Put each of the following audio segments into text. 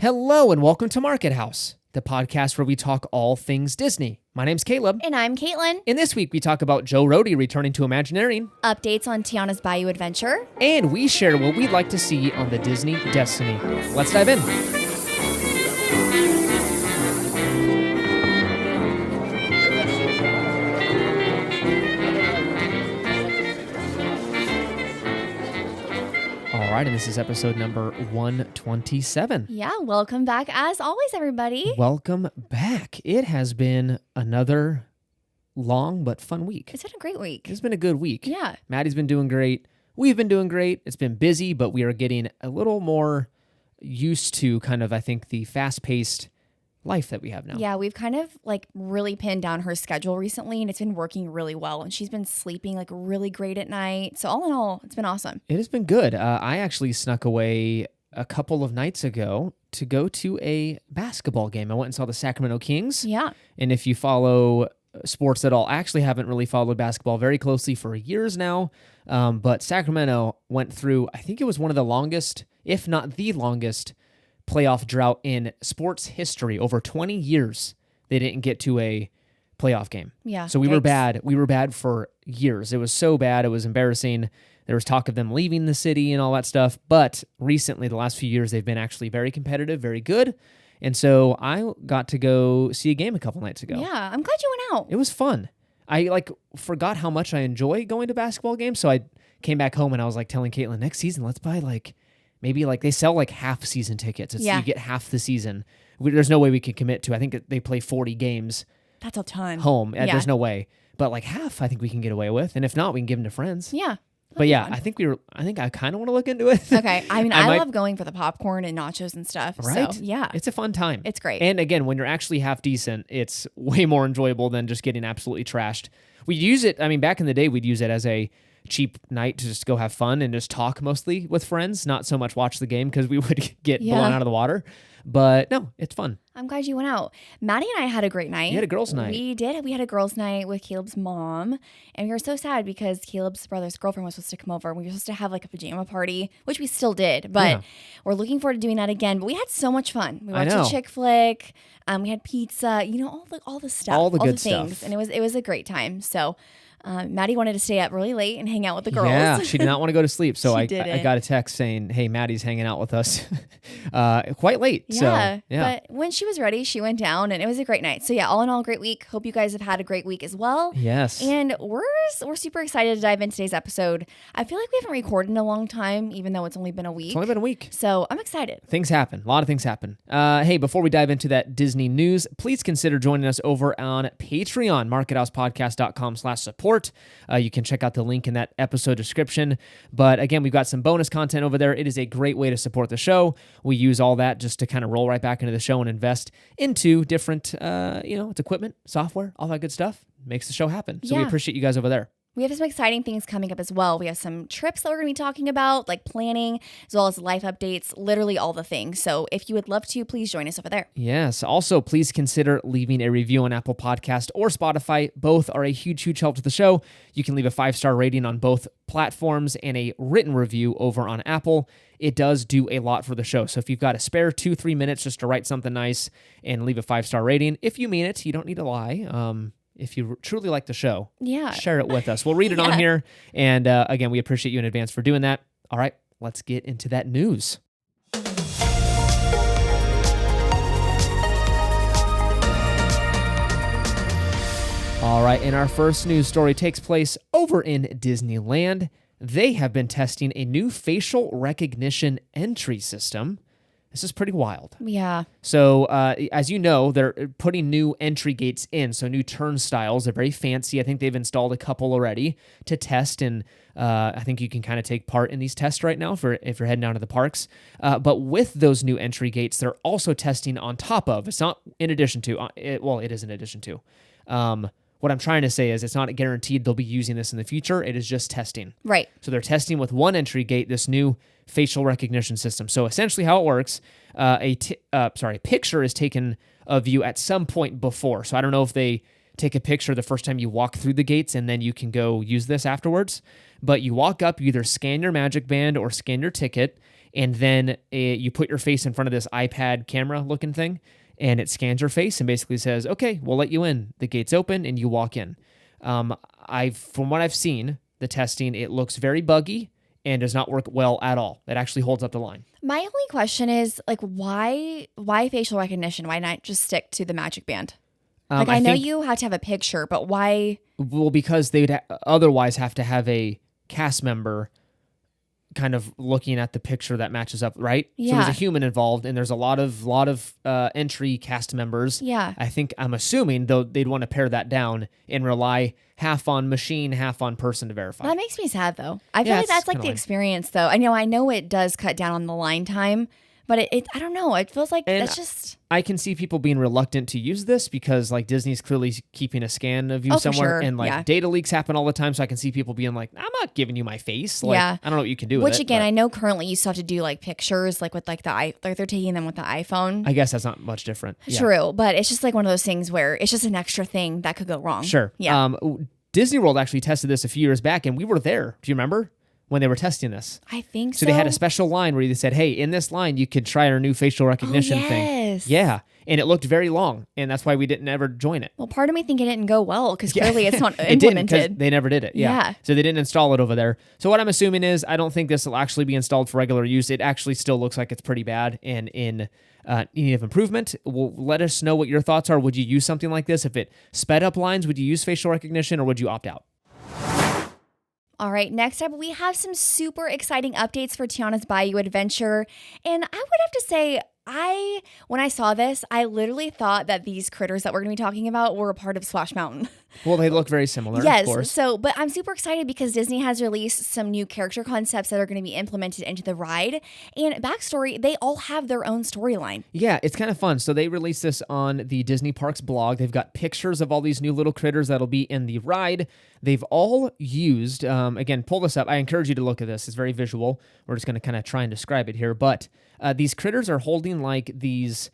Hello and welcome to Market House, the podcast where we talk all things Disney. My name's Caleb. And I'm Caitlin. And this week we talk about Joe Rohde returning to Imagineering. Updates on Tiana's Bayou adventure. And we share what we'd like to see on the Disney Destiny. Let's dive in. All right, and this is episode number 127. Yeah, welcome back as always, everybody. Welcome back. It has been another long but fun week. It's been a great week. It's been a good week. Yeah. Maddie's been doing great. We've been doing great. It's been busy, but we are getting a little more used to kind of, I think, the fast-paced life that we have now. Yeah, we've kind of really pinned down her schedule recently, and it's been working really well. And she's been sleeping really great at night. So all in all, it's been awesome. It has been good. I actually snuck away a couple of nights ago to go to a basketball game. I went and saw the Sacramento Kings. Yeah. And if you follow sports at all, I actually haven't really followed basketball very closely for years now. But Sacramento went through, I think it was one of the longest, if not the longest, playoff drought in sports history. Over 20 years, they didn't get to a playoff game. Yeah. So we were bad. We were bad for years. It was so bad. It was embarrassing. There was talk of them leaving the city and all that stuff. But recently, the last few years, they've been actually very competitive, very good. And so I got to go see a game a couple nights ago. Yeah, I'm glad you went out. It was fun. I forgot how much I enjoy going to basketball games. So I came back home and I was telling Caitlin, next season, let's buy maybe they sell half season tickets. You get half the season. There's no way we could commit to. I think they play 40 games. That's a ton. Home. Yeah. There's no way. But half, I think we can get away with. And if not, we can give them to friends. Yeah. But yeah, I think I kind of want to look into it. Okay. I mean, I love going for the popcorn and nachos and stuff. Right? So, yeah. It's a fun time. It's great. And again, when you're actually half decent, it's way more enjoyable than just getting absolutely trashed. We'd use it, back in the day, we'd use it as a cheap night to just go have fun and just talk mostly with friends, not so much watch the game because we would get blown out of the water. But no, it's fun. I'm glad you went out. Maddie and I had a great night. You had a girls' night. We did. We had a girls' night with Caleb's mom. And we were so sad because Caleb's brother's girlfriend was supposed to come over. We were supposed to have a pajama party, which we still did. But we're looking forward to doing that again. But we had so much fun. We watched a chick flick. We had pizza. All the stuff. All the good things. stuff. And it was a great time. So Maddie wanted to stay up really late and hang out with the girls. Yeah, she did not want to go to sleep. So I didn't. got a text saying, hey, Maddie's hanging out with us quite late. Yeah, so, yeah. But when she was ready, she went down and it was a great night. So yeah, all in all, great week. Hope you guys have had a great week as well. Yes. And we're super excited to dive into today's episode. I feel like we haven't recorded in a long time, even though it's only been a week. It's only been a week. So I'm excited. Things happen. A lot of things happen. Hey, before we dive into that Disney news, please consider joining us over on Patreon, markethousepodcast.com/support. You can check out the link in that episode description. But again, we've got some bonus content over there. It is a great way to support the show. We use all that just to kind of roll right back into the show and invest into different, it's equipment, software, all that good stuff. Makes the show happen. So we appreciate you guys over there. We have some exciting things coming up as well. We have some trips that we're going to be talking about, like planning, as well as life updates, literally all the things. So if you would love to, please join us over there. Yes. Also, please consider leaving a review on Apple Podcast or Spotify. Both are a huge, huge help to the show. You can leave a 5-star rating on both platforms and a written review over on Apple. It does do a lot for the show. So if you've got a spare 2-3 minutes just to write something nice and leave a 5-star rating, if you mean it, you don't need to lie. If you truly like the show, share it with us. We'll read it on here. And again, we appreciate you in advance for doing that. All right, let's get into that news. All right, and our first news story takes place over in Disneyland. They have been testing a new facial recognition entry system. This is pretty wild. Yeah. So, as you know, they're putting new entry gates in, so new turnstiles. They're very fancy. I think they've installed a couple already to test, and I think you can kind of take part in these tests right now if you're heading down to the parks. But with those new entry gates, they're also testing on top of. It's not in addition to. It is in addition to. What I'm trying to say is it's not guaranteed they'll be using this in the future. It is just testing. Right. So they're testing with one entry gate, this new facial recognition system. So essentially how it works, a picture is taken of you at some point before. So I don't know if they take a picture the first time you walk through the gates and then you can go use this afterwards. But you walk up, you either scan your magic band or scan your ticket, and then you put your face in front of this iPad camera looking thing, and it scans your face and basically says, okay, we'll let you in. The gate's open and you walk in. From what I've seen, the testing, it looks very buggy and does not work well at all. It actually holds up the line. My only question is, like, why facial recognition? Why not just stick to the Magic Band? I know you have to have a picture, but why? Well, because they'd otherwise have to have a cast member kind of looking at the picture that matches up, right? Yeah. So there's a human involved, and there's a lot of entry cast members. Yeah. I'm assuming, though, they'd want to pare that down and rely half on machine, half on person to verify. That makes me sad, though. I feel like that's like the experience, though. I know it does cut down on the line time, but it I don't know. It feels like that's just... I can see people being reluctant to use this because, like, Disney's clearly keeping a scan of you somewhere, and like data leaks happen all the time. So I can see people being like, "I'm not giving you my face." Like, I don't know what you can do with it. Which again, I know currently you still have to do like pictures, like with like they're taking them with the iPhone. I guess that's not much different. True, but it's just like one of those things where it's just an extra thing that could go wrong. Sure. Yeah. Disney World actually tested this a few years back, and we were there. Do you remember when they were testing this? I think so. So they had a special line where they said, "Hey, in this line, you could try our new facial recognition thing." Yeah. And it looked very long, and that's why we didn't ever join it. Well, part of me think it didn't go well because clearly it's not implemented. They never did it. Yeah. So they didn't install it over there. So what I'm assuming is I don't think this will actually be installed for regular use. It actually still looks like it's pretty bad and in need of improvement. Well, let us know what your thoughts are. Would you use something like this? If it sped up lines, would you use facial recognition or would you opt out? All right, next up, we have some super exciting updates for Tiana's Bayou adventure. And I would have to say, when I saw this, I literally thought that these critters that we're going to be talking about were a part of Splash Mountain. Well, they look very similar, yes, of course. But I'm super excited because Disney has released some new character concepts that are going to be implemented into the ride. And backstory, they all have their own storyline. Yeah, it's kind of fun. So they released this on the Disney Parks blog. They've got pictures of all these new little critters that'll be in the ride. They've all used, again, pull this up. I encourage you to look at this. It's very visual. We're just going to kind of try and describe it here. But these critters are holding like these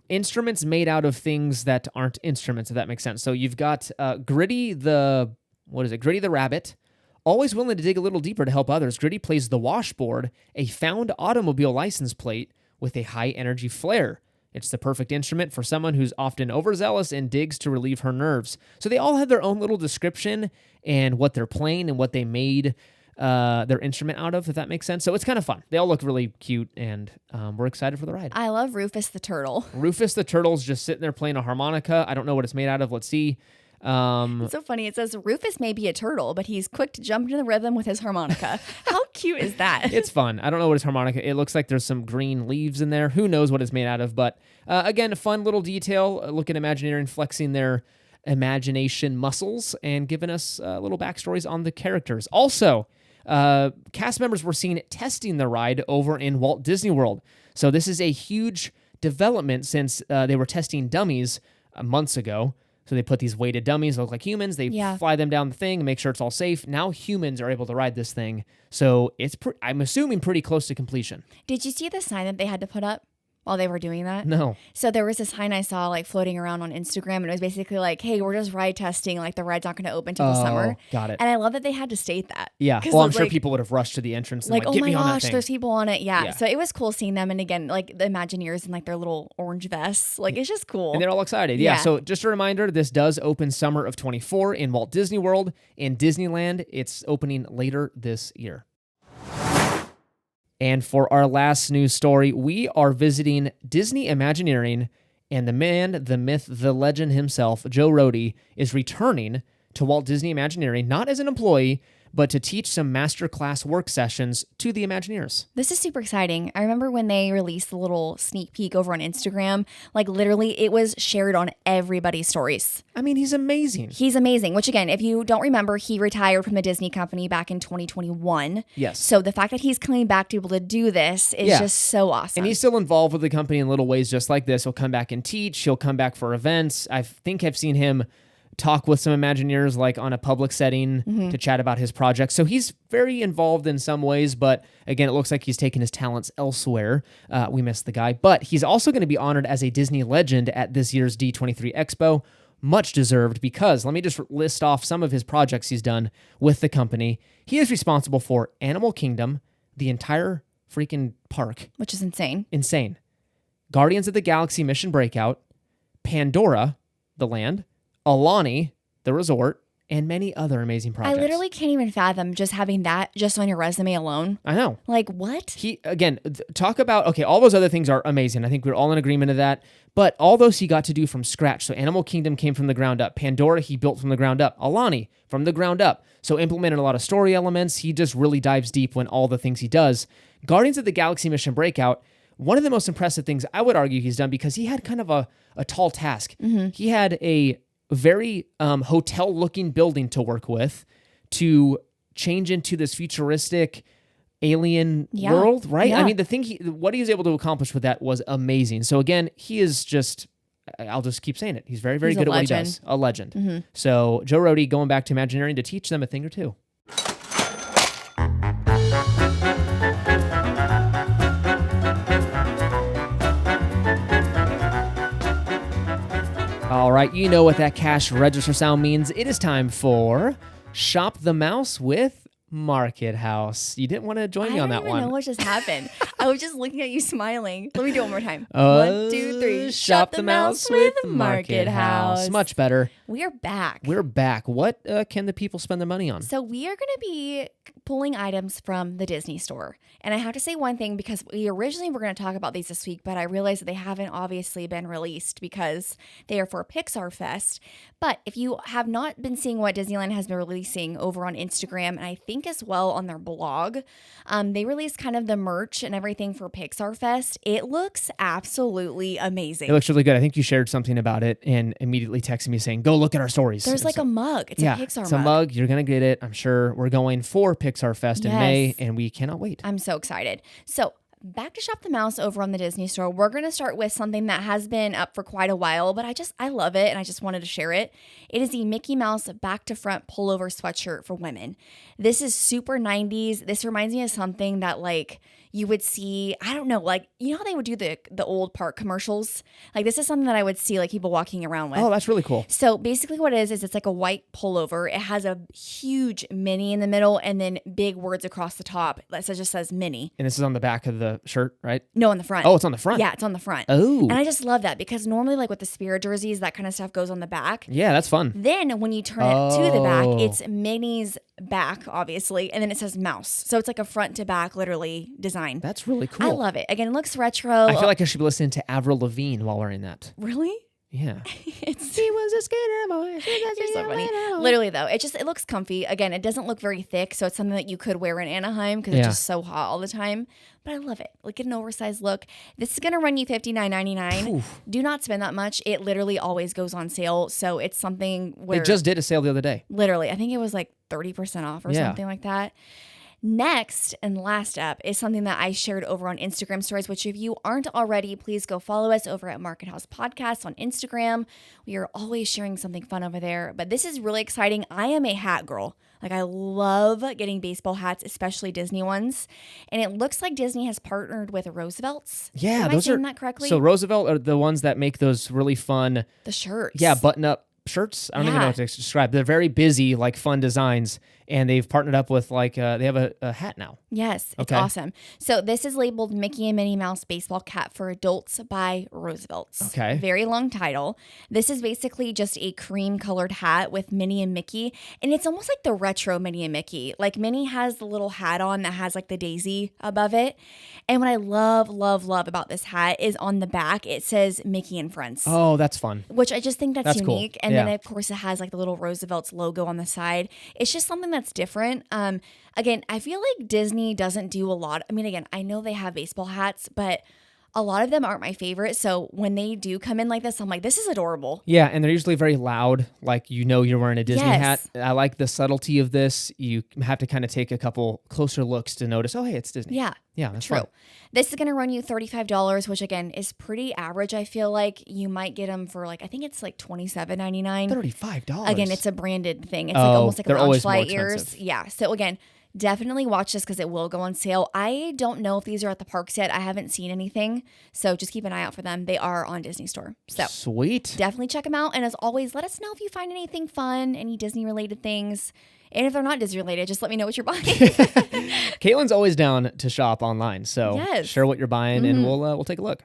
instruments made out of things that aren't instruments, if that makes sense. So you've got Gritty the rabbit, always willing to dig a little deeper to help others. Gritty plays the washboard, a found automobile license plate with a high energy flare. It's the perfect instrument for someone who's often overzealous and digs to relieve her nerves. So they all have their own little description and what they're playing and what they made their instrument out of, if that makes sense. So it's kind of fun. They all look really cute, and we're excited for the ride. I love Rufus the turtle. Rufus the turtle's just sitting there playing a harmonica. I don't know what it's made out of. Let's see. It's so funny. It says Rufus may be a turtle, but he's quick to jump into the rhythm with his harmonica. How cute is that? It's fun. I don't know what his harmonica. It looks like there's some green leaves in there. Who knows what it's made out of? But again, a fun little detail. Look at Imagineering flexing their imagination muscles and giving us little backstories on the characters. Also, cast members were seen testing the ride over in Walt Disney World. So this is a huge development since they were testing dummies months ago. So they put these weighted dummies that look like humans. They fly them down the thing and make sure it's all safe. Now humans are able to ride this thing. So it's, I'm assuming, pretty close to completion. Did you see the sign that they had to put up while they were doing that? No. So there was this sign I saw like floating around on Instagram, and it was basically like, hey, we're just ride testing. Like the ride's not going to open till the summer. Got it. And I love that they had to state that. Yeah. Well, I'm sure people would have rushed to the entrance and like, oh get my me on that gosh, thing. there's people on it. Yeah. So it was cool seeing them. And again, like the Imagineers in like their little orange vests. Like it's just cool. And they're all excited. Yeah. So just a reminder, this does open summer of 24 in Walt Disney World. In Disneyland, it's opening later this year. And for our last news story, we are visiting Disney Imagineering, and the man, the myth, the legend himself, Joe Rohde, is returning to Walt Disney Imagineering, not as an employee, but to teach some masterclass work sessions to the Imagineers. This is super exciting. I remember when they released the little sneak peek over on Instagram, like literally it was shared on everybody's stories. I mean, he's amazing. He's amazing, which again, if you don't remember, he retired from the Disney company back in 2021. Yes. So the fact that he's coming back to be able to do this is just so awesome. And he's still involved with the company in little ways just like this. He'll come back and teach. He'll come back for events. I think I've seen him talk with some Imagineers like on a public setting to chat about his project. So he's very involved in some ways, but again, it looks like he's taken his talents elsewhere. We miss the guy, but he's also going to be honored as a Disney legend at this year's D23 Expo. Much deserved, because let me just list off some of his projects he's done with the company. He is responsible for Animal Kingdom, the entire freaking park. Which is insane. Insane. Guardians of the Galaxy Mission Breakout, Pandora, the land, Alani, the resort, and many other amazing projects. I literally can't even fathom just having that just on your resume alone. I know. Like, what? Talk about, okay, all those other things are amazing. I think we're all in agreement of that. But all those he got to do from scratch. So Animal Kingdom came from the ground up. Pandora, he built from the ground up. Alani, from the ground up. So implemented a lot of story elements. He just really dives deep when all the things he does. Guardians of the Galaxy Mission Breakout, one of the most impressive things I would argue he's done, because he had kind of a tall task. Mm-hmm. He had a very hotel-looking building to work with to change into this futuristic alien world, right? Yeah. I mean, what he was able to accomplish with that was amazing. So again, he is just, I'll just keep saying it, he's very, very good at what he does. A legend. Mm-hmm. So Joe Rohde going back to Imagineering to teach them a thing or two. All right, you know what that cash register sound means. It is time for Shop the Mouse with Market House. You didn't want to join me on that one. I don't even know what just happened. I was just looking at you smiling. Let me do it one more time. 1, 2, 3. Shop the Mouse with Market House. Much better. We are back. We're back. What can the people spend their money on? So we are going to be pulling items from the Disney store. And I have to say one thing, because we originally were going to talk about these this week, but I realized that they haven't obviously been released because they are for Pixar Fest. But if you have not been seeing what Disneyland has been releasing over on Instagram, and I think as well on their blog, they released kind of the merch and everything for Pixar Fest. It looks absolutely amazing. It looks really good. I think you shared something about it and immediately texted me saying, go look at our stories. There's like a mug. It's a Pixar mug. It's a mug. You're going to get it. I'm sure we're going for Pixar Fest in May, and we cannot wait. I'm so excited. So back to Shop the Mouse over on the Disney store. We're going to start with something that has been up for quite a while, but I love it, and I just wanted to share it. It is the Mickey Mouse back to front pullover sweatshirt for women. This is super 90s. This reminds me of something that like you would see, I don't know, like, you know how they would do the old park commercials? Like, this is something that I would see, like, people walking around with. Oh, that's really cool. So basically what it is it's like a white pullover. It has a huge Minnie in the middle and then big words across the top that just says Minnie. And this is on the back of the shirt, right? No, on the front. Oh, it's on the front. Yeah, it's on the front. Oh. And I just love that, because normally, like with the Spirit jerseys, that kind of stuff goes on the back. Yeah, that's fun. Then when you turn it to the back, it's Minnie's back, obviously, and then it says mouse. So it's like a front to back, literally, design. That's really cool. I love it. Again, it looks retro. I feel like I should be listening to Avril Lavigne while wearing that. Really? Yeah. She was a skater boy. You're so funny. Literally, though, it looks comfy. Again, it doesn't look very thick, so it's something that you could wear in Anaheim because it's just so hot all the time. But I love it. Like an oversized look. This is going to run you $59.99. Do not spend that much. It literally always goes on sale. So it's something where... They just did a sale the other day. Literally. I think it was like 30% off or something like that. Next and last up is something that I shared over on Instagram stories, which if you aren't already, please go follow us over at Market House Podcast on Instagram. We are always sharing something fun over there, but this is really exciting. I am a hat girl. Like, I love getting baseball hats, especially Disney ones. And it looks like Disney has partnered with Roosevelt's. Yeah, Am I saying that correctly? So Roosevelt are the ones that make those really fun... The shirts. Yeah, button-up shirts. I don't even know what to describe. They're very busy, like fun designs, and they've partnered up with they have a hat now. Yes, it's awesome. So this is labeled Mickey and Minnie Mouse Baseball Cap for Adults by Roosevelt's. Okay. Very long title. This is basically just a cream colored hat with Minnie and Mickey, and it's almost like the retro Minnie and Mickey. Like Minnie has the little hat on that has like the daisy above it. And what I love, love, love about this hat is on the back, it says Mickey and Friends. Oh, that's fun. Which I just think that's unique. Cool. And then, of course, it has like the little Roosevelt's logo on the side. It's just something that's different. Again, I feel like Disney doesn't do a lot. I mean, again, I know they have baseball hats, but a lot of them aren't my favorite. So when they do come in like this, I'm like, this is adorable. Yeah, and they're usually very loud, like you're wearing a Disney hat. I like the subtlety of this. You have to kind of take a couple closer looks to notice, oh, hey, it's Disney. Yeah. Yeah, that's true. Fun. This is going to run you $35, which again is pretty average. I feel like you might get them for like, I think it's like $27.99. $35. Again, it's a branded thing. It's like almost like a Loungefly ears. Yeah. So again, definitely watch this because it will go on sale. I don't know if these are at the parks yet. I haven't seen anything. So just keep an eye out for them. They are on Disney Store. So sweet. Definitely check them out. And as always, let us know if you find anything fun, any Disney related things. And if they're not Disney related, just let me know what you're buying. Caitlin's always down to shop online. So share what you're buying and we'll take a look.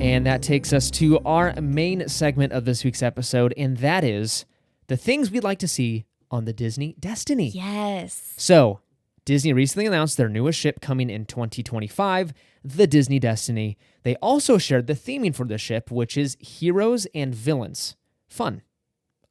And that takes us to our main segment of this week's episode, and that is the things we'd like to see on the Disney Destiny. Yes. So, Disney recently announced their newest ship coming in 2025, the Disney Destiny. They also shared the theming for the ship, which is heroes and villains. Fun.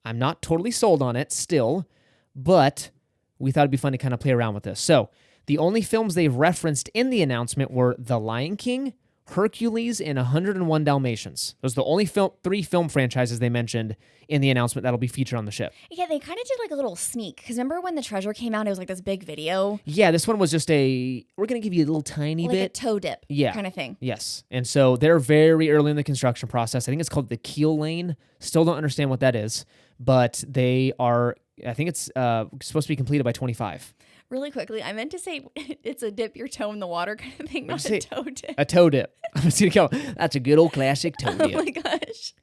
I'm not totally sold on it still, but we thought it'd be fun to kind of play around with this. So, the only films they've referenced in the announcement were The Lion King, Hercules, and 101 Dalmatians. Those are the only three film franchises they mentioned in the announcement that'll be featured on the ship. Yeah, they kind of did like a little sneak. Because remember when the treasure came out, it was like this big video? Yeah, this one was just we're going to give you a little tiny bit. Like a toe dip kind of thing. Yes. And so they're very early in the construction process. I think it's called the keel lane. Still don't understand what that is. But they are, I think it's supposed to be completed by 25. Really quickly, I meant to say it's a dip your toe in the water kind of thing, not a toe dip. A toe dip. I'm just going to go, that's a good old classic toe dip. Oh my gosh.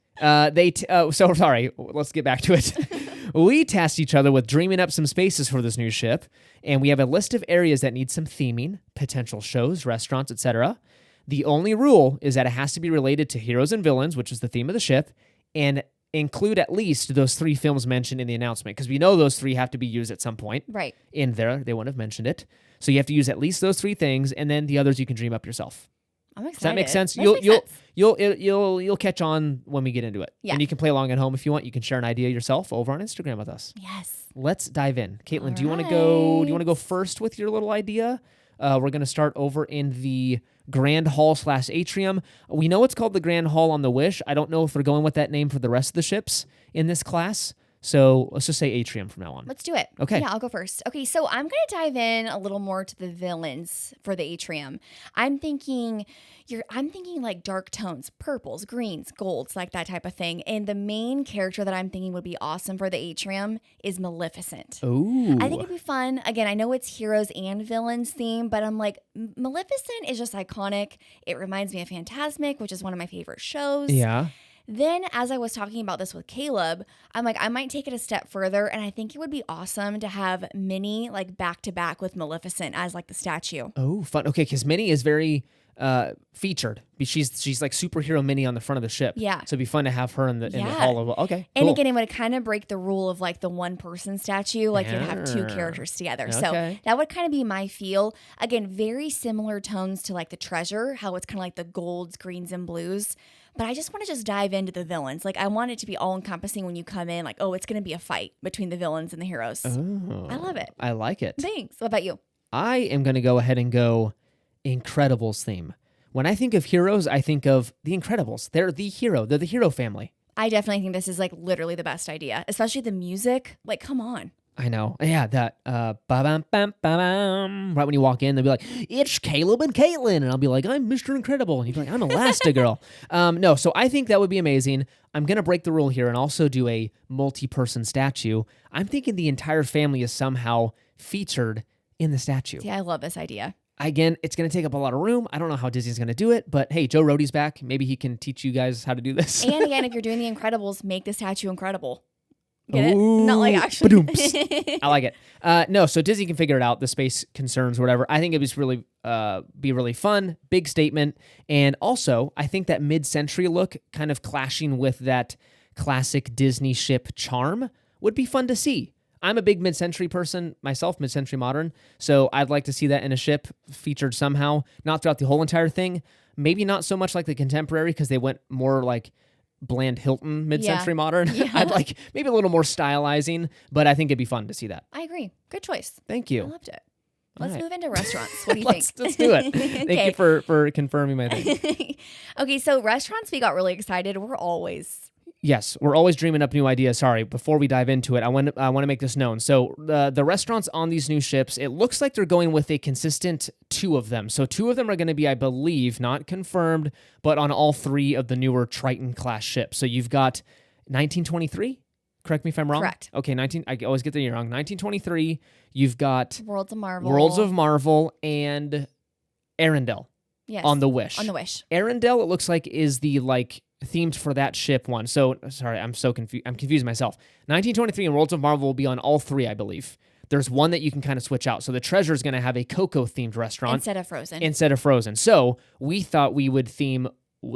So sorry, let's get back to it. We tasked each other with dreaming up some spaces for this new ship, and we have a list of areas that need some theming, potential shows, restaurants, etc. The only rule is that it has to be related to heroes and villains, which is the theme of the ship, and include at least those three films mentioned in the announcement, because we know those three have to be used at some point. Right. In there, they wouldn't have mentioned it. So you have to use at least those three things, and then the others you can dream up yourself. I'm excited. Does that make sense? That You'll catch on when we get into it. Yeah. And you can play along at home if you want. You can share an idea yourself over on Instagram with us. Yes. Let's dive in. Caitlin, do you want to go first with your little idea? We're going to start over in the Grand Hall / Atrium. We know it's called the Grand Hall on the Wish. I don't know if they're going with that name for the rest of the ships in this class. So let's just say Atrium from now on. Let's do it. Okay. Yeah, I'll go first. Okay, so I'm going to dive in a little more to the villains for the Atrium. I'm thinking like dark tones, purples, greens, golds, like that type of thing. And the main character that I'm thinking would be awesome for the Atrium is Maleficent. Ooh. I think it'd be fun. Again, I know it's heroes and villains theme, but I'm like, Maleficent is just iconic. It reminds me of Fantasmic, which is one of my favorite shows. Yeah. Then, as I was talking about this with Caleb, I'm like, I might take it a step further, and I think it would be awesome to have Minnie like back to back with Maleficent as like the statue. Oh, fun. Okay, because Minnie is very featured. She's like superhero Minnie on the front of the ship. Yeah. So it'd be fun to have her in the hall of. Okay. And cool. again, it would kind of break the rule of like the one person statue. Like you'd have two characters together. Okay. So that would kind of be my feel. Again, very similar tones to like the treasure, how it's kind of like the golds, greens, and blues. But I just want to dive into the villains. Like I want it to be all encompassing when you come in. Like, oh, it's going to be a fight between the villains and the heroes. Oh, I love it. I like it. Thanks. What about you? I am going to go ahead and go Incredibles theme. When I think of heroes, I think of the Incredibles. They're the hero. They're the hero family. I definitely think this is like literally the best idea, especially the music. Like, come on. I know. Yeah, that ba-bam, bam, ba-bam. Right when you walk in, they'll be like, it's Caleb and Caitlin. And I'll be like, I'm Mr. Incredible. And you'd be like, I'm Elastigirl. No, so I think that would be amazing. I'm going to break the rule here and also do a multi-person statue. I'm thinking the entire family is somehow featured in the statue. Yeah, I love this idea. Again, it's going to take up a lot of room. I don't know how Disney's going to do it, but hey, Joe Rohde's back. Maybe he can teach you guys how to do this. And again, if you're doing the Incredibles, make the statue incredible. Get Ooh, it? Not like actually. I like it. No, so Disney can figure it out, the space concerns, whatever. I think it was really be really fun, big statement. And also, I think that mid-century look kind of clashing with that classic Disney ship charm would be fun to see. I'm a big mid-century person myself, mid-century modern, so I'd like to see that in a ship featured somehow, not throughout the whole entire thing. Maybe not so much like the contemporary because they went more like bland Hilton mid-century modern. Yeah. I'd like maybe a little more stylizing, but I think it'd be fun to see that. I agree. Good choice. Thank you. I loved it. Let's right. move into restaurants. What do you think? Let's do it. Thank you for confirming my thing. Okay, so restaurants, we got really excited. We're always Yes, we're always dreaming up new ideas. Sorry, before we dive into it, I want to make this known. So the restaurants on these new ships, it looks like they're going with a consistent 2 of them. So 2 of them are going to be, I believe, not confirmed, but on all 3 of the newer Triton class ships. So you've got 1923. Correct me if I'm wrong. Correct. Okay, I always get the year wrong. 1923. You've got Worlds of Marvel and Arendelle. Yes. On the Wish. Arendelle, it looks like, is the themed for that ship one. So sorry, I'm so confused. I'm confusing myself. 1923 and Worlds of Marvel will be on all 3, I believe. There's one that you can kind of switch out. So the Treasure is going to have a Coco themed restaurant instead of Frozen. So we thought we would theme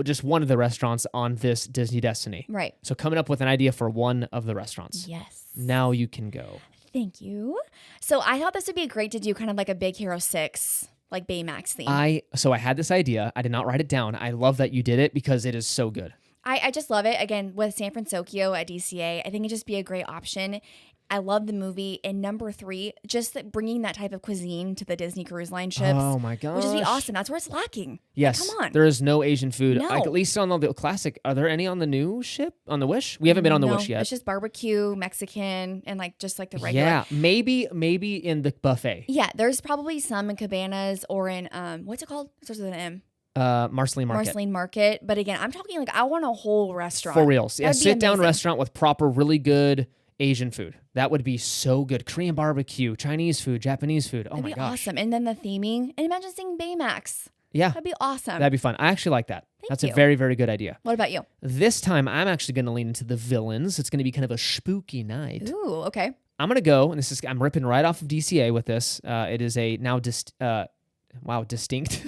just one of the restaurants on this Disney Destiny. Right. So coming up with an idea for one of the restaurants. Yes. Now you can go. Thank you. So I thought this would be great to do kind of like a Big Hero 6, like Baymax theme. So I had this idea. I did not write it down. I love that you did it because it is so good. I just love it. Again, with San Francisco at DCA, I think it'd just be a great option. I love the movie. And number 3, just bringing that type of cuisine to the Disney Cruise Line ships. Oh my gosh. Would just be awesome. That's where it's lacking. Yes. Like, come on. There is no Asian food. No. At least on the classic. Are there any on the new ship? On the Wish? We haven't been on the Wish yet. It's just barbecue, Mexican, and just the regular. Yeah. Maybe in the buffet. Yeah. There's probably some in Cabanas or in, what's it called? It starts with an M. Marceline Market. Marceline Market. But again, I'm talking I want a whole restaurant. For reals. Yeah. Sit down amazing. restaurant with proper, really good Asian food. That would be so good. Korean barbecue, Chinese food, Japanese food. Oh That'd my be gosh. Awesome. And then the theming. And imagine seeing Baymax. Yeah. That'd be awesome. That'd be fun. I actually like that. Thank That's you. a very, very good idea. What about you? This time, I'm actually going to lean into the villains. It's going to be kind of a spooky night. Ooh, okay. I'm going to go, and I'm ripping right off of DCA with this. It is a now distinct.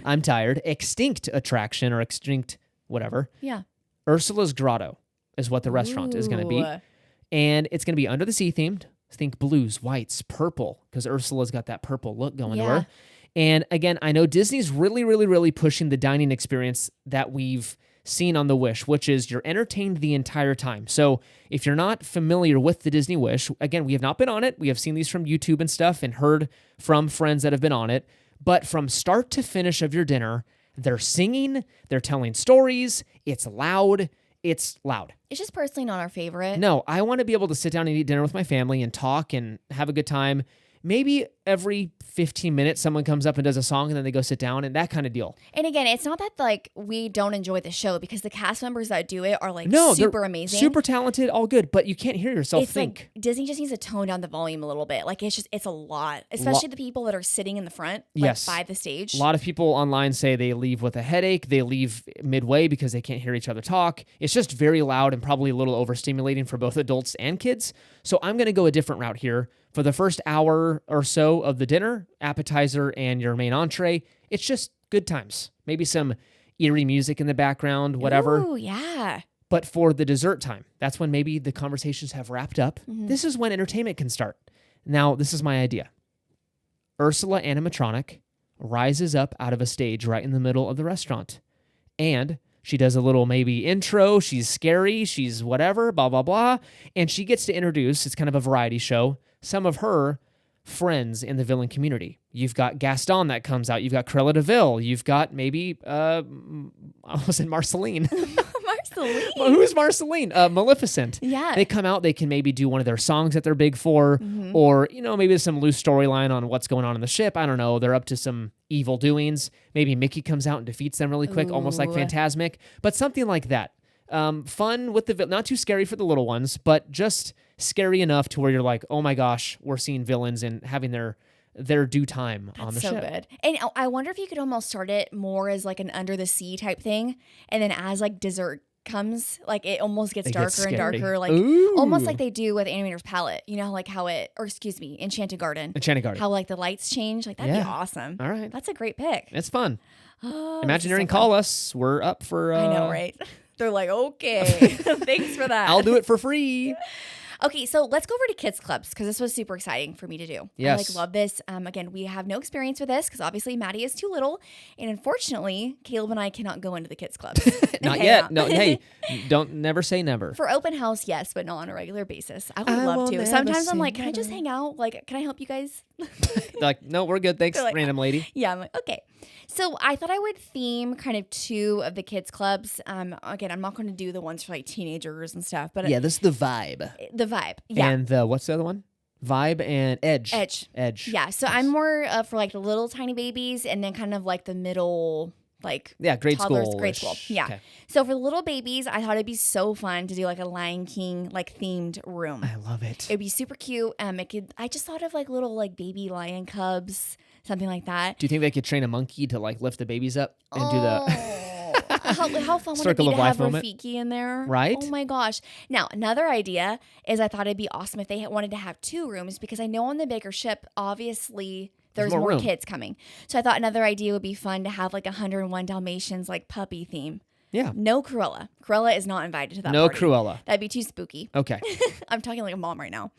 I'm tired. Extinct attraction or extinct whatever. Yeah. Ursula's Grotto is what the restaurant is going to be. Ooh. And it's going to be under the sea themed. Think blues, whites, purple, because Ursula's got that purple look going to her. And again, I know Disney's really, really, really pushing the dining experience that we've seen on the Wish, which is you're entertained the entire time. So if you're not familiar with the Disney Wish, again, we have not been on it. We have seen these from YouTube and stuff and heard from friends that have been on it. But from start to finish of your dinner, they're singing, they're telling stories, it's loud. It's loud. It's just personally not our favorite. No, I want to be able to sit down and eat dinner with my family and talk and have a good time. Maybe every 15 minutes someone comes up and does a song and then they go sit down and that kind of deal. And again, it's not that we don't enjoy the show because the cast members that do it are super amazing. Super talented, all good, but you can't hear yourself think. Disney just needs to tone down the volume a little bit. It's a lot, especially the people that are sitting in the front by the stage. A lot of people online say they leave with a headache. They leave midway because they can't hear each other talk. It's just very loud and probably a little overstimulating for both adults and kids. So I'm going to go a different route here. For the first hour or so of the dinner, appetizer, and your main entree, it's just good times. Maybe some eerie music in the background, whatever. Ooh, yeah. But for the dessert time, that's when maybe the conversations have wrapped up. Mm-hmm. This is when entertainment can start. Now, this is my idea. Ursula animatronic rises up out of a stage right in the middle of the restaurant. And she does a little maybe intro. She's scary. She's whatever, blah, blah, blah. And she gets to introduce, it's kind of a variety show, some of her friends in the villain community. You've got Gaston that comes out. You've got Cruella de Vil. You've got maybe, I was in Marceline. Marceline? Who's Marceline? Maleficent. Yeah. They come out. They can maybe do one of their songs that they're big for. Mm-hmm. Or, maybe there's some loose storyline on what's going on in the ship. I don't know. They're up to some evil doings. Maybe Mickey comes out and defeats them really quick, almost like Fantasmic. But something like that. Fun with not too scary for the little ones, but just scary enough to where you're like, oh my gosh, we're seeing villains and having their due time on the ship. That's so good. And I wonder if you could almost start it more as an under the sea type thing, and then as dessert comes, it almost gets darker and darker, almost like they do with Animator's Palette. You know, Enchanted Garden. How the lights change. That'd be awesome. All right, that's a great pick. It's fun. Imagineering, call us. We're up for. I know, right? They're like, okay, thanks for that. I'll do it for free. Okay, so let's go over to kids clubs because this was super exciting for me to do. Yes. I love this. Again, we have no experience with this because obviously Maddie is too little, and unfortunately, Caleb and I cannot go into the kids clubs. Not yet. No, hey, don't never say never. For open house, yes, but not on a regular basis. I would love to. Sometimes I'm like, can I just hang out? Can I help you guys? No, we're good. Thanks, random lady. Yeah, I'm like, okay. So I thought I would theme kind of 2 of the kids clubs. Again, I'm not going to do the ones for like teenagers and stuff, but Yeah, this is the vibe. the vibe. Yeah. And what's the other one? Vibe and Edge. Edge. Yeah. So I'm more for like the little tiny babies and then kind of like the middle, like grade toddlers, school. grade school. Yeah. Okay. So for the little babies, I thought it'd be so fun to do like a Lion King like themed room. I love it. It'd be super cute. I just thought of like little like baby lion cubs, something like that. Do you think they could train a monkey to like lift the babies up and do the How fun would it Circle be of to have life moment? Rafiki in there? Right? Oh my gosh. Now, another idea is I thought it'd be awesome if they wanted to have 2 rooms because I know on the bigger ship, obviously, there's more more room. kids coming. So I thought another idea would be fun to have like 101 Dalmatians like puppy theme. Yeah. No Cruella. Cruella is not invited to that No party. Cruella. That'd be too spooky. Okay. I'm talking like a mom right now.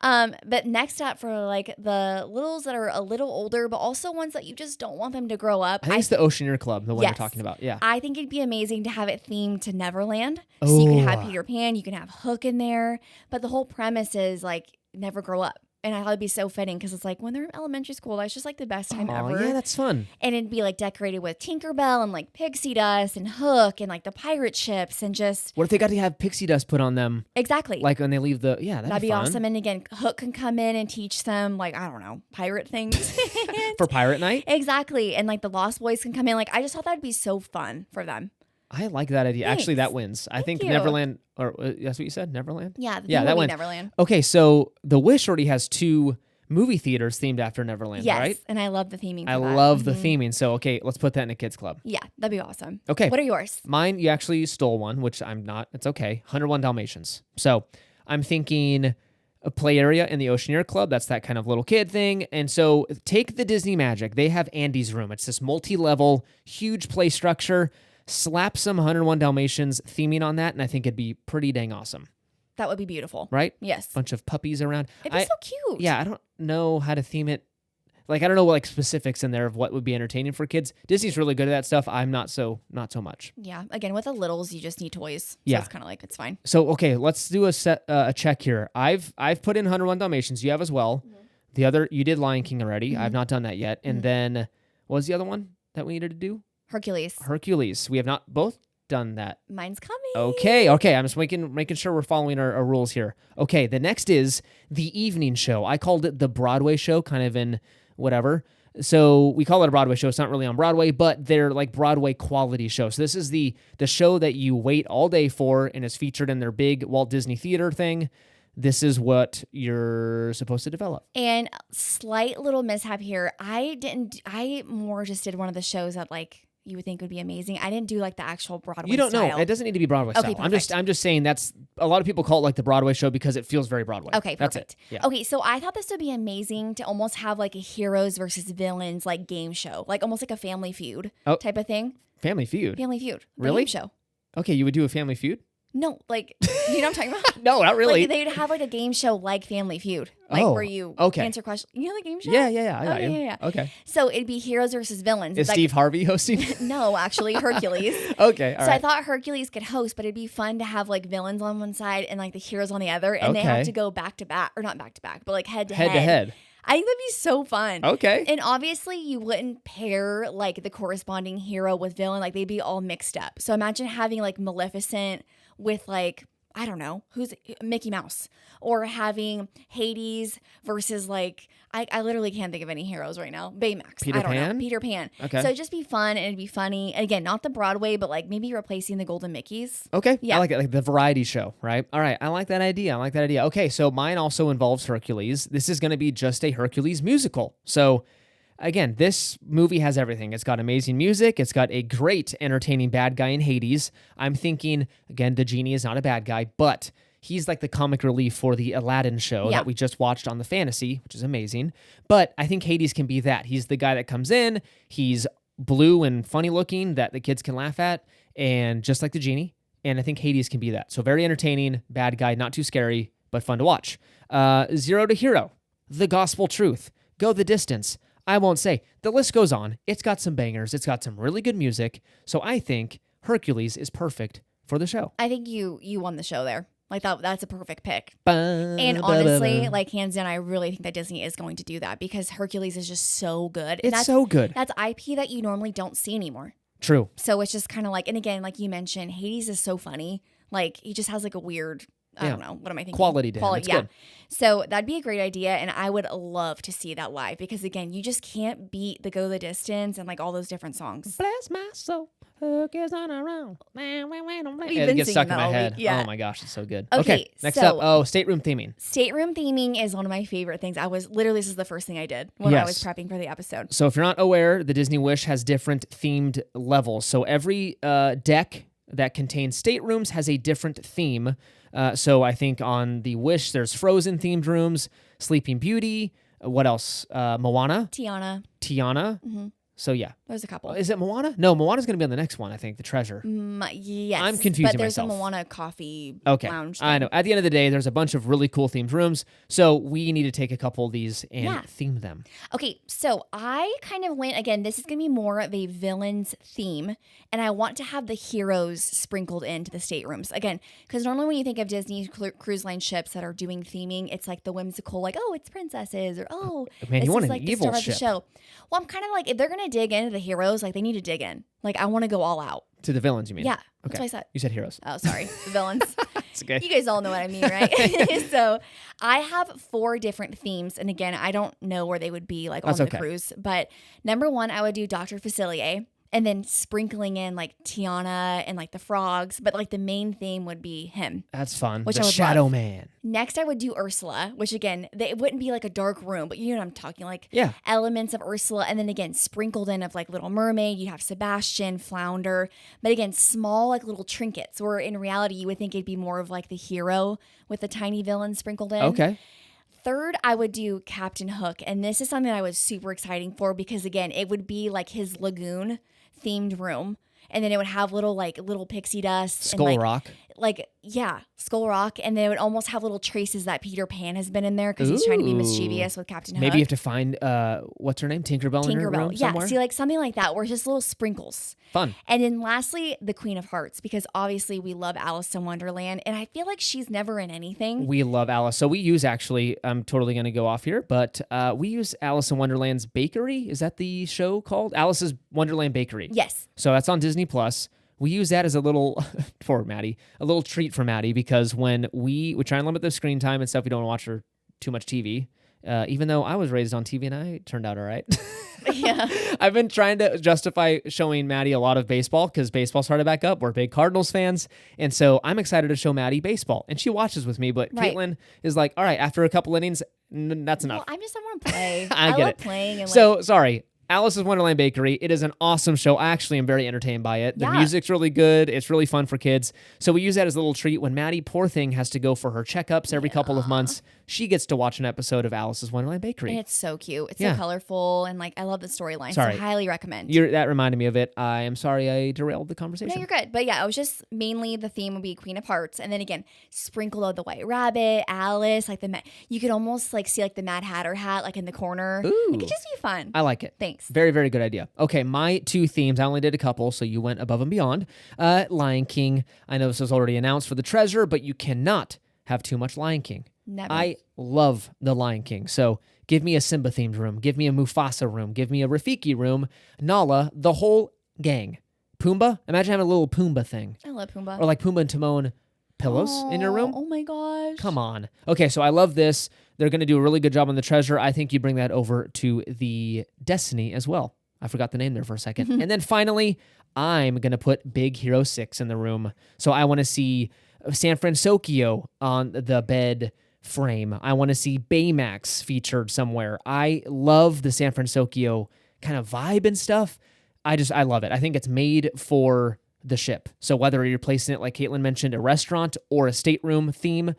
But next up for like the littles that are a little older, but also ones that you just don't want them to grow up. I think it's the Oceaneer Club, the one you're Yes. talking about. Yeah. I think it'd be amazing to have it themed to Neverland. So you can have Oh. Peter Pan, you can have Hook in there. But the whole premise is like never grow up. And I thought it'd be so fitting because it's like when they're in elementary school, that's just like the best time ever. Yeah, that's fun. And it'd be like decorated with Tinkerbell and like pixie dust and Hook and like the pirate ships and just What if they got to have pixie dust put on them? exactly. Like when they leave the that'd be fun. awesome. And again, Hook can come in and teach them like, I don't know, pirate things. For Pirate Night? Exactly. And like the Lost Boys can come in. Like I just thought that'd be so fun for them. I like that idea. Actually, that Thanks. wins. I think you. Neverland, or that's what you said, Neverland? Yeah, the Yeah, theme that will be wins. Neverland. Okay, so The Wish already has 2 movie theaters themed after Neverland, Yes, right? and I love the theming. For I that. love the theming. So, okay, let's put that in a kids club. Yeah, that'd be awesome. Okay. What are yours? Mine, you actually stole one, which I'm not. It's okay. 101 Dalmatians. So I'm thinking a play area in the Oceaneer Club. That's that kind of little kid thing. And so take the Disney magic. They have Andy's Room. It's this multi-level, huge play structure. Slap some 101 Dalmatians theming on that, and I think it'd be pretty dang awesome. That would be beautiful. Right? Yes. Bunch of puppies around. It'd be so cute. Yeah, I don't know how to theme it. Like, I don't know what specifics in there of what would be entertaining for kids. Disney's really good at that stuff. I'm not so much. Yeah. Again, with the littles, you just need toys. So Yeah. it's kind of like, it's fine. So, okay, let's do a check here. I've put in 101 Dalmatians. You have as well. Mm-hmm. The other, you did Lion King already. I've not done that yet. And then, what was the other one that we needed to do? Hercules. Hercules. We have not both done that. Mine's coming. Okay. I'm just making sure we're following our rules here. Okay, the next is the evening show. I called it the Broadway show, kind of in whatever. So we call it a Broadway show. It's not really on Broadway, but they're like Broadway quality shows. So this is the show that you wait all day for and is featured in their big Walt Disney Theater thing. This is what you're supposed to develop. And slight little mishap here. I more just did one of the shows that like you would think would be amazing. I didn't do like the actual Broadway You don't style. know. It doesn't need to be Broadway Okay, style. perfect. I'm just saying that's a lot of people call it like the Broadway show because it feels very Broadway. Okay, That's perfect. it. Yeah. Okay, so I thought this would be amazing to almost have like a heroes versus villains like game show, like almost like a Family Feud type of thing. Family Feud. Family Feud, the Really? game show. Okay, you would do a Family Feud? No, like you know what I'm talking about? No, not really. Like they'd have like a game show like Family Feud, like Oh, where you okay. answer questions. You know the game show? Yeah. I got you. Yeah. Okay. So it'd be heroes versus villains. Is It's like, Steve Harvey hosting? no, actually Hercules. Okay, all So right. I thought Hercules could host, but it'd be fun to have like villains on one side and like the heroes on the other, and they have Okay. to go back to back, or not back to back, but like head to Head to head. I think that'd be so fun. Okay. And obviously, you wouldn't pair like the corresponding hero with villain; like they'd be all mixed up. So imagine having like Maleficent with like, I don't know, who's Mickey Mouse, or having Hades versus like I literally can't think of any heroes right now. Baymax. Peter I don't Pan? know. Peter Pan. Okay. So it'd just be fun and it'd be funny. Again, not the Broadway, but like maybe replacing the Golden Mickeys. Okay. Yeah. I like it, like the variety show, right? All right. I like that idea. Okay, so mine also involves Hercules. This is going to be just a Hercules musical. So again, this movie has everything. It's got amazing music. It's got a great entertaining bad guy in Hades. I'm thinking, again, the genie is not a bad guy, but he's like the comic relief for the Aladdin show Yeah. that we just watched on the Fantasy, which is amazing. But I think Hades can be that. He's the guy that comes in. He's blue and funny looking that the kids can laugh at, and just like the genie. And I think Hades can be that. So very entertaining, bad guy, not too scary, but fun to watch. Zero to Hero, The Gospel Truth, Go the Distance. I won't say. The list goes on. It's got some bangers. It's got some really good music. So I think Hercules is perfect for the show. I think you won the show there. Like that's a perfect pick. And honestly, like hands down, I really think that Disney is going to do that because Hercules is just so good. It's so good. That's IP that you normally don't see anymore. True. So it's just kind of like, and again, like you mentioned, Hades is so funny. Like he just has like a weird, I don't know, what am I thinking? Quality to him. It's good. So that'd be a great idea, and I would love to see that live because again, you just can't beat the Go the Distance and like all those different songs. Bless my soul. Hookers on around. It gets stuck in my head. Oh my gosh, it's so good. Okay, next up. Oh, stateroom theming. Stateroom theming is one of my favorite things. This is the first thing I did when I was prepping for the episode. So if you're not aware, the Disney Wish has different themed levels. So every deck that contains staterooms has a different theme. So I think on the Wish, there's Frozen themed rooms, Sleeping Beauty. What else? Moana. Tiana. Mm-hmm. So yeah. There's a couple. Is it Moana? No, Moana's going to be on the next one, I think, the treasure. Yes. I'm confusing myself. But there's a Moana coffee lounge thing. I know. At the end of the day, there's a bunch of really cool themed rooms. So we need to take a couple of these and theme them. Okay, so I kind of went, again, this is going to be more of a villain's theme. And I want to have the heroes sprinkled into the staterooms. Again, because normally when you think of Disney cruise line ships that are doing theming, it's like the whimsical, like, oh, it's princesses, or oh, man, you want is an like evil the star ship. of the show. Well, I'm kind of like, if they're going to dig into the heroes, like they need to dig in. Like I want to go all out. To the villains, you mean? Yeah, Okay. that's what I said. You said heroes. Oh, sorry. The villains. It's okay. You guys all know what I mean, right? So I have 4 different themes. And again, I don't know where they would be like on the cruise. But number 1, I would do Dr. Facilier. And then sprinkling in like Tiana and like the frogs, but like the main theme would be him. That's fun. Which the I would Shadow love. Man. Next, I would do Ursula, which again, it wouldn't be like a dark room, but you know what I'm talking, like elements of Ursula. And then again, sprinkled in of like Little Mermaid, you'd have Sebastian, Flounder, but again, small like little trinkets, where in reality, you would think it'd be more of like the hero with the tiny villain sprinkled in. Okay. Third, I would do Captain Hook. And this is something that I was super exciting for because again, it would be like his lagoon themed room, and then it would have little pixie dust, Skull Rock, Skull Rock, and then it would almost have little traces that Peter Pan has been in there because he's trying to be mischievous with Captain Hook. Maybe you have to find what's her name, Tinkerbell in her room somewhere. See, like something like that, where it's just little sprinkles. Fun. And then lastly, the Queen of Hearts, because obviously we love Alice in Wonderland, and I feel like she's never in anything. We love Alice. So we use, actually, I'm totally going to go off here, but we use Alice in Wonderland's Bakery. Is that the show called? Alice's Wonderland Bakery. Yes. So that's on Disney Plus. We use that as a little, for Maddie, a little treat for Maddie, because when we try and limit the screen time and stuff, we don't watch her too much TV. Even though I was raised on TV and I turned out all right. Yeah. I've been trying to justify showing Maddie a lot of baseball because baseball started back up. We're big Cardinals fans. And so I'm excited to show Maddie baseball. And she watches with me, but Caitlin is like, all right, after a couple innings, that's enough. Well, I want to play. I love it. Playing. And so, sorry. Alice's Wonderland Bakery. It is an awesome show. I actually am very entertained by it. The music's really good. It's really fun for kids. So we use that as a little treat. When Maddie, poor thing, has to go for her checkups every couple of months, she gets to watch an episode of Alice's Wonderland Bakery. And it's so cute. It's so colorful, and like I love the storyline. So highly recommend. That reminded me of it. I am sorry I derailed the conversation. No, you're good. But yeah, it was just mainly the theme would be Queen of Hearts, and then again, sprinkled out the White Rabbit, Alice, like you could almost like see like the Mad Hatter hat like in the corner. Ooh. It could just be fun. I like it. Thanks. Very, very good idea. Okay, my 2 themes. I only did a couple, so you went above and beyond. Lion King. I know this was already announced for the treasure, but you cannot have too much Lion King. Never. I love the Lion King. So give me a Simba themed room. Give me a Mufasa room. Give me a Rafiki room. Nala, the whole gang. Pumbaa. Imagine having a little Pumbaa thing. I love Pumbaa. Or like Pumbaa and Timon pillows in your room. Oh my gosh. Come on. Okay, so I love this. They're going to do a really good job on the treasure. I think you bring that over to the Destiny as well. I forgot the name there for a second. And then finally, I'm going to put Big Hero 6 in the room. So I want to see San Francisco on the bed frame. I want to see Baymax featured somewhere. I love the San Francisco kind of vibe and stuff. I love it. I think it's made for the ship. So whether you're placing it, like Caitlin mentioned, a restaurant or a stateroom theme,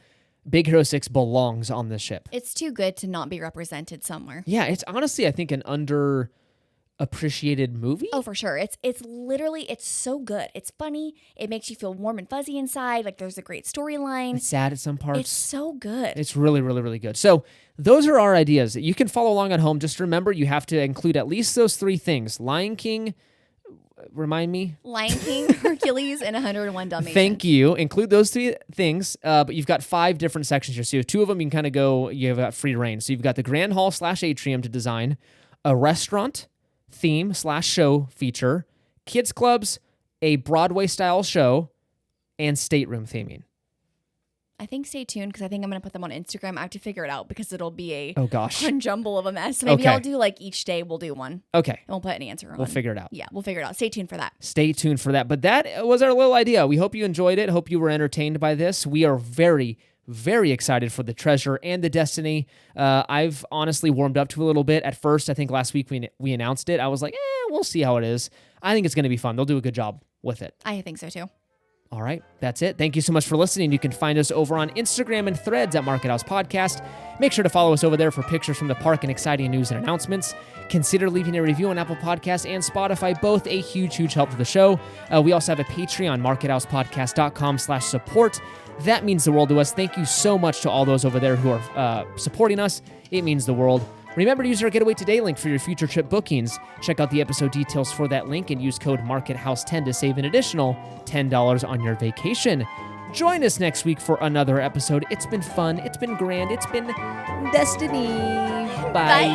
Big Hero 6 belongs on this ship. It's too good to not be represented somewhere. Yeah, it's honestly, I think, an underappreciated movie. Oh, for sure. It's literally, it's so good. It's funny. It makes you feel warm and fuzzy inside. Like there's a great storyline. It's sad at some parts. It's so good. It's really, really, really good. So those are our ideas. You can follow along at home. Just remember, you have to include at least those 3 things. Lion King, remind me? Lion King, Hercules, and 101 Dalmatians. Thank you. Include those 3 things, but you've got 5 different sections here. So you have 2 of them, you can kind of go, you have free reign. So you've got the Grand Hall / Atrium to design, a restaurant theme / show feature, kids clubs, a Broadway-style show, and stateroom theming. I think stay tuned because I think I'm going to put them on Instagram. I have to figure it out because it'll be a fun jumble of a mess. So maybe I'll do like each day we'll do one. Okay. And we'll put an answer on. We'll figure it out. Yeah, we'll figure it out. Stay tuned for that. Stay tuned for that. But that was our little idea. We hope you enjoyed it. Hope you were entertained by this. We are very, very excited for the Treasure and the Destiny. I've honestly warmed up to it a little bit. At first, I think last week we announced it. I was like, we'll see how it is. I think it's going to be fun. They'll do a good job with it. I think so too. All right, that's it. Thank you so much for listening. You can find us over on Instagram and Threads at Market House Podcast. Make sure to follow us over there for pictures from the park and exciting news and announcements. Consider leaving a review on Apple Podcasts and Spotify, both a huge, huge help to the show. We also have a Patreon, markethousepodcast.com/support. That means the world to us. Thank you so much to all those over there who are supporting us. It means the world. Remember to use our Getaway Today link for your future trip bookings. Check out the episode details for that link and use code MarketHouse10 to save an additional $10 on your vacation. Join us next week for another episode. It's been fun. It's been grand. It's been Destiny. Bye.